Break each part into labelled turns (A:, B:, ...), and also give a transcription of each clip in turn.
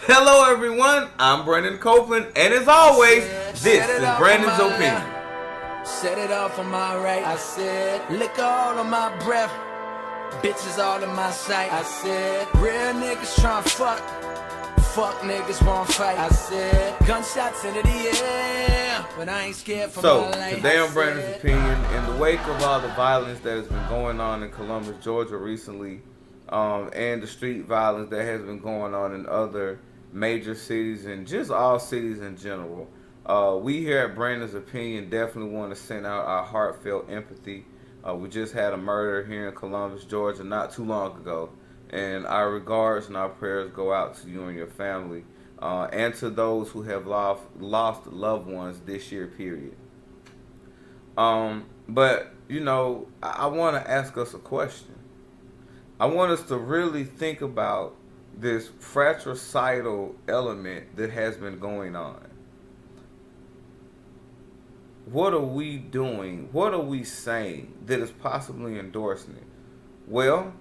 A: Hello, everyone. I'm Brandon Copeland, and as always, this is Brandon's Opinion.
B: Set it off on my right. I said, liquor all on my breath. Bitches all in my sight. I said, real niggas tryna fuck. Fuck niggas won't fight. I said, gunshots into the air, but I ain't scared for my life.
A: So, today on Brandon's Opinion, in the wake of all the violence that has been going on in Columbus, Georgia recently, and the street violence that has been going on in other major cities and just all cities in general, we here at Brandon's Opinion definitely want to send out our heartfelt empathy. We just had a murder here in Columbus, Georgia not too long ago. And our regards and our prayers go out to you and your family, and to those who have lost loved ones this year, period. But, I want to ask us a question. I want us to really think about this fratricidal element that has been going on. What are we doing? What are we saying that is possibly endorsing it? Well,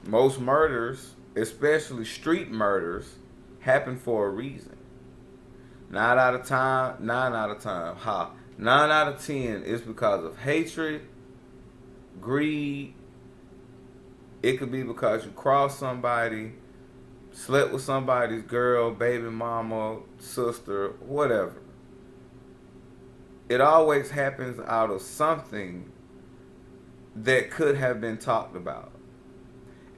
A: most murders, especially street murders, happen for a reason. 9 out of 10 is because of hatred, greed. It could be because you crossed somebody, slept with somebody's girl, baby mama, sister, whatever. It always happens out of something that could have been talked about.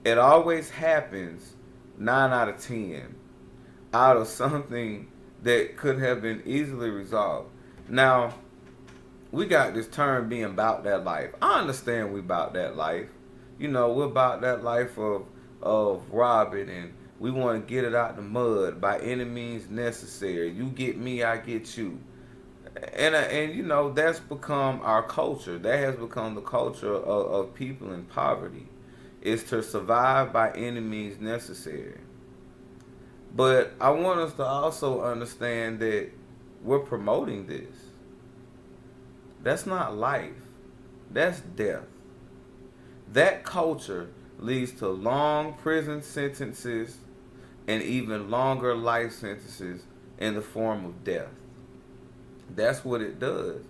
A: It always happens 9 out of 10 out of something that could have been easily resolved. Now, we got this term being about that life. I understand we about that life. We're about that life of robbing, and we want to get it out the mud by any means necessary. You get me, I get you. And that's become our culture. That has become the culture of people in poverty. Is to survive by any means necessary. But I want us to also understand that we're promoting this. That's not life. That's death. That culture leads to long prison sentences and even longer life sentences in the form of death. That's what it does.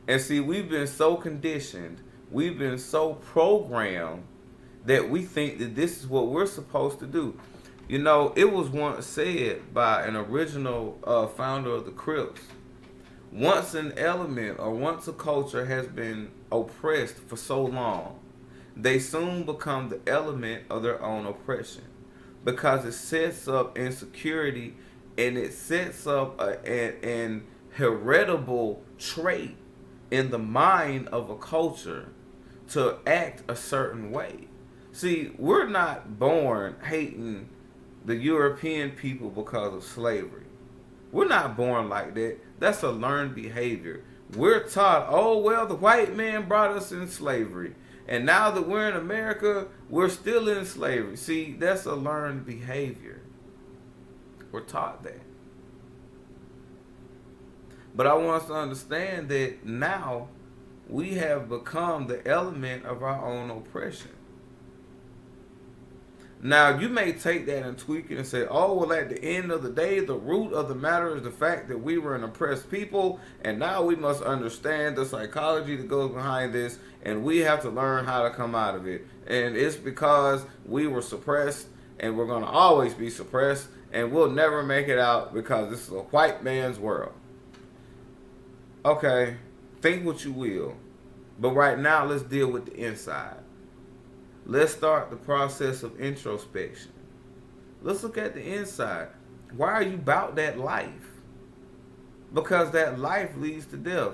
A: And see, we've been so conditioned, we've been so programmed that we think that this is what we're supposed to do. It was once said by an original founder of the Crips, once an element or once a culture has been oppressed for so long, they soon become the element of their own oppression, because it sets up insecurity and it sets up an heritable trait in the mind of a culture to act a certain way. See, we're not born hating the European people because of slavery. We're not born like that. That's a learned behavior. We're taught, the white man brought us in slavery. And now that we're in America, we're still in slavery. See, that's a learned behavior. We're taught that. But I want us to understand that now we have become the element of our own oppression. Now, you may take that and tweak it and say, at the end of the day, the root of the matter is the fact that we were an oppressed people, and now we must understand the psychology that goes behind this, and we have to learn how to come out of it. And it's because we were suppressed, and we're going to always be suppressed, and we'll never make it out because this is a white man's world. Okay, think what you will. But right now, let's deal with the inside. Let's start the process of introspection. Let's look at the inside. Why are you about that life? Because that life leads to death.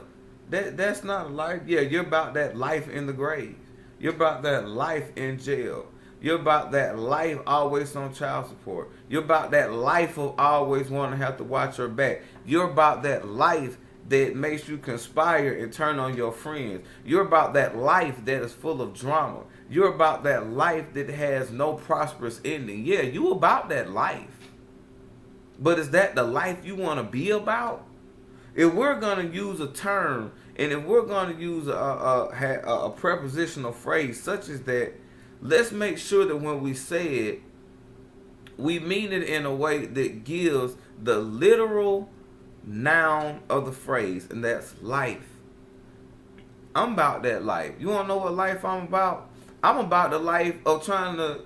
A: That's not a life. Yeah, you're about that life in the grave. You're about that life in jail. You're about that life always on child support. You're about that life of always wanting to have to watch your back. You're about that life that makes you conspire and turn on your friends. You're about that life that is full of drama. You're about that life that has no prosperous ending. Yeah, you about that life. But is that the life you want to be about? If we're going to use a term, and if we're going to use a prepositional phrase such as that, let's make sure that when we say it, We mean it in a way that gives the literal noun of the phrase, and that's life. I'm about that life. You want to know what life I'm about? I'm about the life of trying to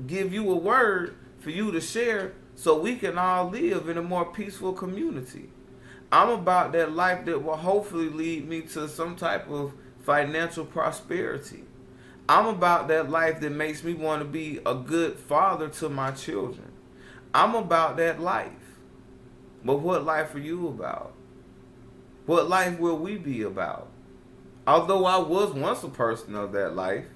A: give you a word for you to share so we can all live in a more peaceful community. I'm about that life that will hopefully lead me to some type of financial prosperity. I'm about that life that makes me want to be a good father to my children. I'm about that life. But what life are you about? What life will we be about? Although I was once a person of that life,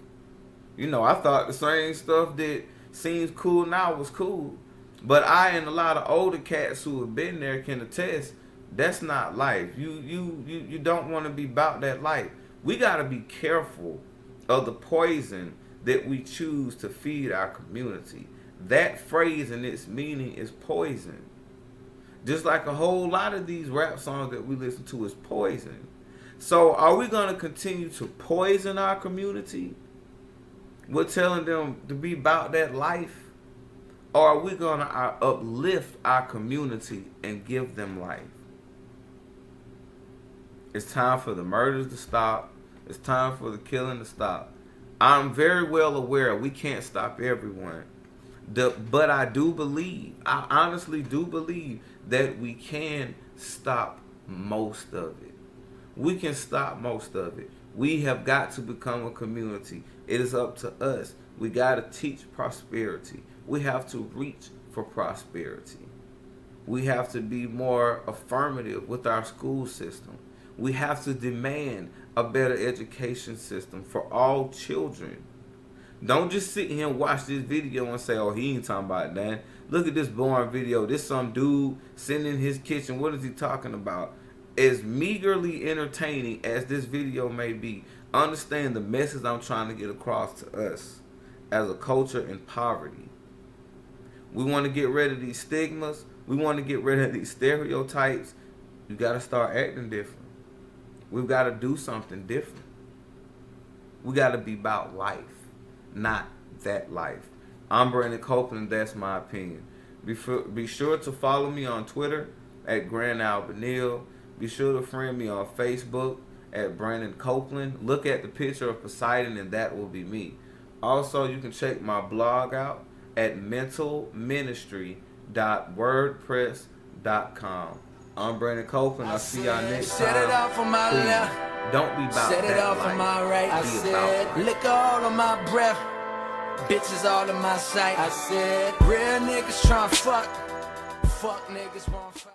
A: you know, I thought the same stuff that seems cool now was cool. But I and a lot of older cats who have been there can attest that's not life. You don't want to be about that life. We got to be careful of the poison that we choose to feed our community. That phrase and its meaning is poison. Just like a whole lot of these rap songs that we listen to is poison. So are we going to continue to poison our community? We're telling them to be about that life? Or are we going to uplift our community and give them life? It's time for the murders to stop. It's time for the killing to stop. I'm very well aware we can't stop everyone. But I honestly do believe that we can stop most of it. We can stop most of it. We have got to become a community. It is up to us. We got to teach prosperity. We have to reach for prosperity. We have to be more affirmative with our school system. We have to demand a better education system for all children. Don't just sit here and watch this video and say, oh, he ain't talking about that. Look at this boring video. This some dude sitting in his kitchen. What is he talking about? As meagerly entertaining as this video may be, understand the message I'm trying to get across to us as a culture in poverty. We want to get rid of these stigmas. We want to get rid of these stereotypes. You got to start acting different. We've got to do something different. We got to be about life, not that life. I'm Brandon Copeland. That's my opinion. Be sure to follow me on Twitter at Grand Albanil. Be sure to friend me on Facebook at Brandon Copeland. Look at the picture of Poseidon and that will be me. Also, you can check my blog out at mentalministry.wordpress.com. I'm Brandon Copeland. I'll see y'all next time.
B: Set it off on my left.
A: Don't be about
B: Set it
A: that
B: off
A: life.
B: on my right. I said, liquor all on my breath. Bitches all in my sight. I said, real niggas tryna fuck. Fuck niggas won't fight.